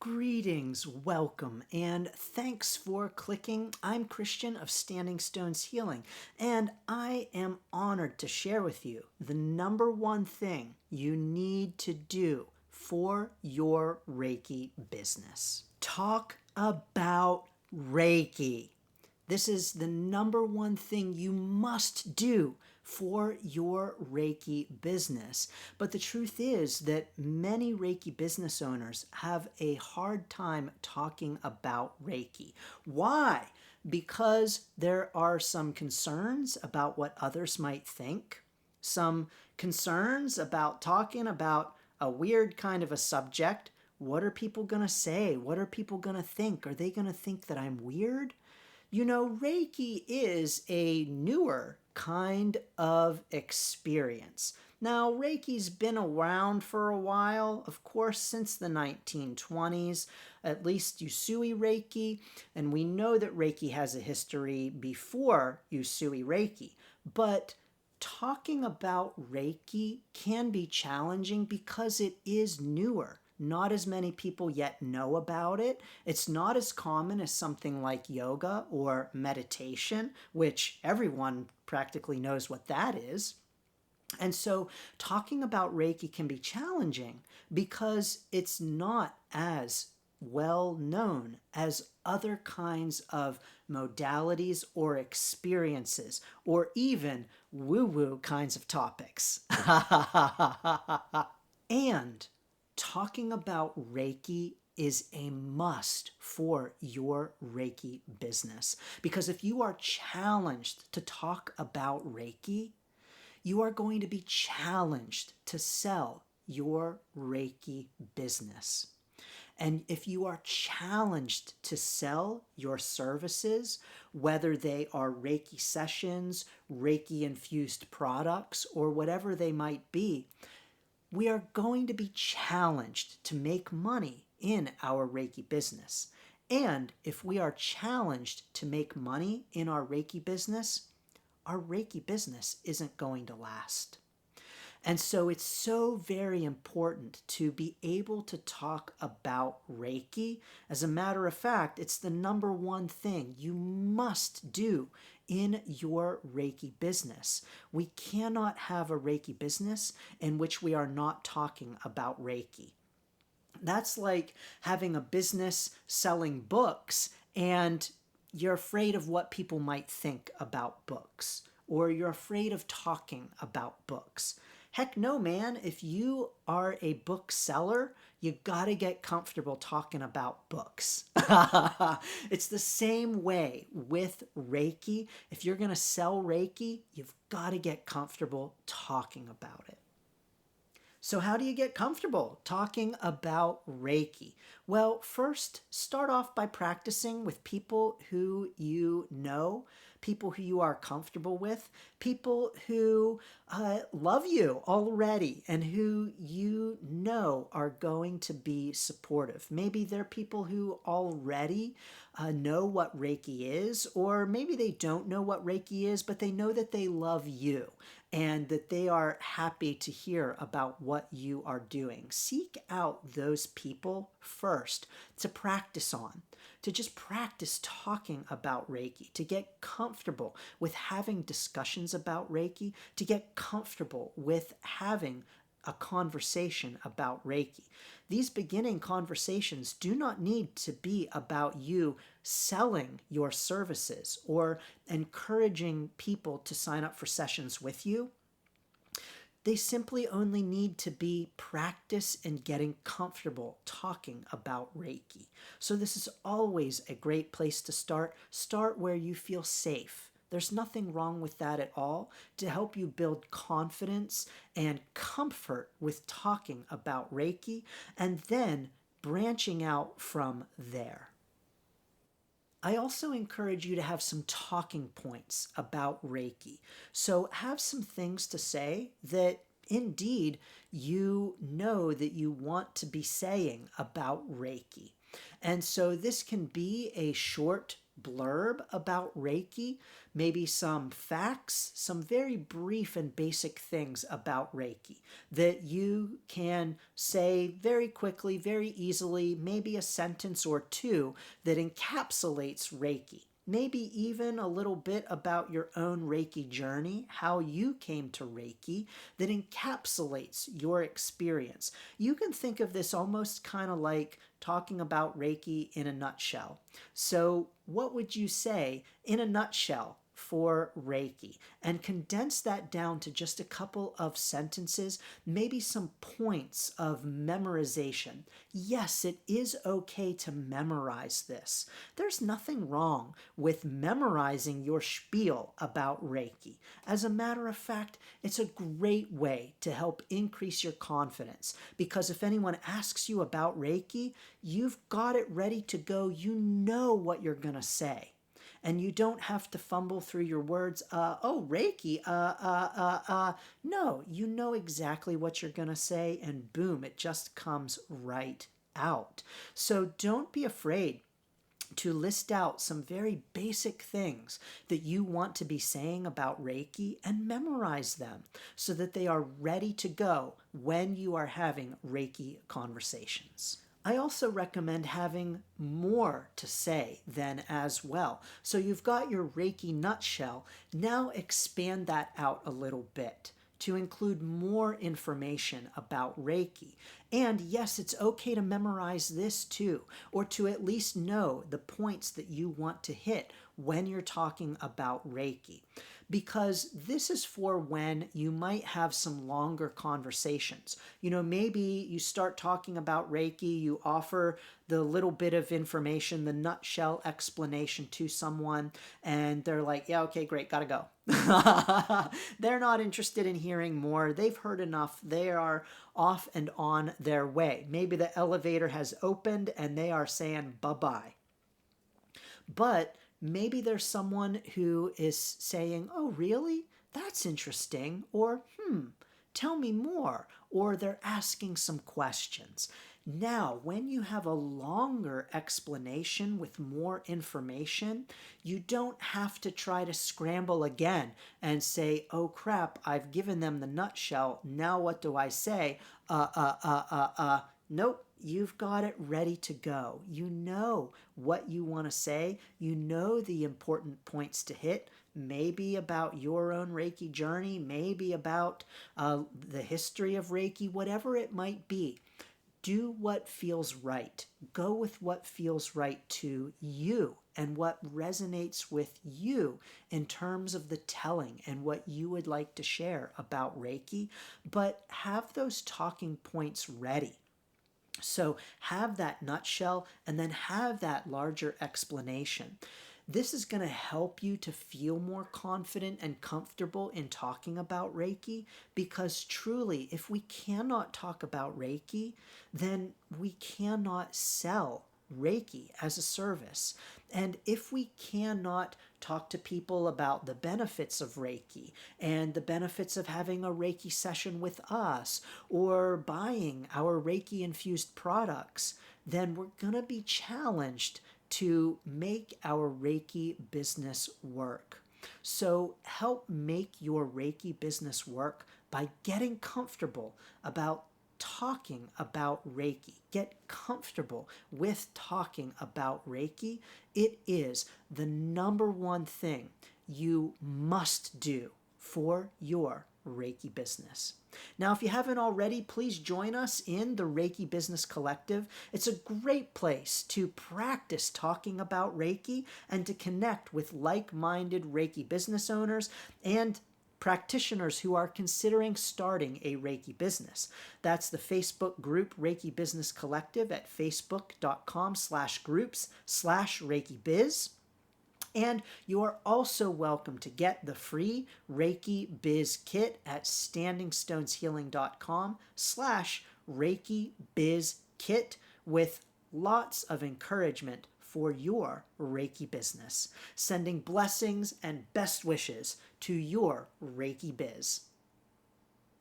Greetings, welcome, and thanks for clicking. I'm Christian of Standing Stones Healing, and I am honored to share with you the number one thing you need to do for your Reiki business. Talk about Reiki. This is the number one thing you must do for your Reiki business. But the truth is that many Reiki business owners have a hard time talking about Reiki. Why? Because there are some concerns about what others might think, some concerns about talking about a weird kind of a subject. What are people going to say? What are people going to think? Are they going to think that I'm weird? You know, Reiki is a newer kind of experience. Now, Reiki's been around for a while, of course, since the 1920s, at least Usui Reiki, and we know that Reiki has a history before Usui Reiki, but talking about Reiki can be challenging because it is newer. Not as many people yet know about it. It's not as common as something like yoga or meditation, which everyone practically knows what that is. And so talking about Reiki can be challenging because it's not as well known as other kinds of modalities or experiences, or even woo-woo kinds of topics. And talking about Reiki is a must for your Reiki business. Because if you are challenged to talk about Reiki, you are going to be challenged to sell your Reiki business. And if you are challenged to sell your services, whether they are Reiki sessions, Reiki infused products, or whatever they might be, we are going to be challenged to make money in our Reiki business. And if we are challenged to make money in our Reiki business isn't going to last. And so it's so very important to be able to talk about Reiki. As a matter of fact, it's the number one thing you must do in your Reiki business. We cannot have a Reiki business in which we are not talking about Reiki. That's like having a business selling books and you're afraid of what people might think about books, or you're afraid of talking about books. Heck no, man. If you are a bookseller, you gotta get comfortable talking about books. It's the same way with Reiki. If you're gonna sell Reiki, you've gotta get comfortable talking about it. So how do you get comfortable talking about Reiki? Well, first, start off by practicing with people who you know, people who you are comfortable with, people who love you already and who you know are going to be supportive. Maybe they're people who already know what Reiki is, or maybe they don't know what Reiki is, but they know that they love you and that they are happy to hear about what you are doing. Seek out those people first to practice on, to just practice talking about Reiki, to get comfortable with having discussions about Reiki, to get comfortable with having a conversation about Reiki. These beginning conversations do not need to be about you selling your services or encouraging people to sign up for sessions with you. They simply only need to be practice and getting comfortable talking about Reiki. So this is always a great place to start. Start where you feel safe. There's nothing wrong with that at all, to help you build confidence and comfort with talking about Reiki, and then branching out from there. I also encourage you to have some talking points about Reiki. So have some things to say that indeed you know that you want to be saying about Reiki. And so this can be a short blurb about Reiki, maybe some facts, some very brief and basic things about Reiki that you can say very quickly, very easily, maybe a sentence or two that encapsulates Reiki. Maybe even a little bit about your own Reiki journey, how you came to Reiki, that encapsulates your experience. You can think of this almost kind of like talking about Reiki in a nutshell. So, what would you say in a nutshell for Reiki? And condense that down to just a couple of sentences, maybe some points of memorization. Yes, it is okay to memorize this. There's nothing wrong with memorizing your spiel about Reiki. As a matter of fact, it's a great way to help increase your confidence, because if anyone asks you about Reiki, you've got it ready to go. You know what you're going to say. And you don't have to fumble through your words. Oh, Reiki. No, you know exactly what you're going to say, and boom, it just comes right out. So don't be afraid to list out some very basic things that you want to be saying about Reiki and memorize them so that they are ready to go when you are having Reiki conversations. I also recommend having more to say then as well. So you've got your Reiki nutshell. Now expand that out a little bit to include more information about Reiki. And yes, it's okay to memorize this too, or to at least know the points that you want to hit when you're talking about Reiki. Because this is for when you might have some longer conversations. You know, maybe you start talking about Reiki, you offer the little bit of information, the nutshell explanation to someone, and they're like, yeah, okay, great, gotta go. They're not interested in hearing more. They've heard enough. They are off and on their way. Maybe the elevator has opened and they are saying bye-bye. But maybe there's someone who is saying, oh, really? That's interesting. Or, tell me more. Or they're asking some questions. Now, when you have a longer explanation with more information, you don't have to try to scramble again and say, oh crap, I've given them the nutshell. Now what do I say? Nope, you've got it ready to go. You know what you want to say. You know the important points to hit. Maybe about your own Reiki journey, maybe about the history of Reiki, whatever it might be. Do what feels right. Go with what feels right to you and what resonates with you in terms of the telling and what you would like to share about Reiki, but have those talking points ready. So have that nutshell and then have that larger explanation. This is going to help you to feel more confident and comfortable in talking about Reiki, because truly, if we cannot talk about Reiki, then we cannot sell Reiki as a service. And if we cannot talk to people about the benefits of Reiki and the benefits of having a Reiki session with us or buying our Reiki infused products, then we're going to be challenged to make our Reiki business work. So help make your Reiki business work by getting comfortable about talking about Reiki. Get comfortable with talking about Reiki. It is the number one thing you must do for your Reiki business. Now, if you haven't already, please join us in the Reiki Business Collective. It's a great place to practice talking about Reiki and to connect with like-minded Reiki business owners and practitioners who are considering starting a Reiki business. That's the Facebook group Reiki Business Collective at facebook.com/groups/Reiki Biz. And you are also welcome to get the free Reiki Biz Kit at standingstoneshealing.com/Reiki Biz Kit with lots of encouragement for your Reiki business. Sending blessings and best wishes to your Reiki Biz.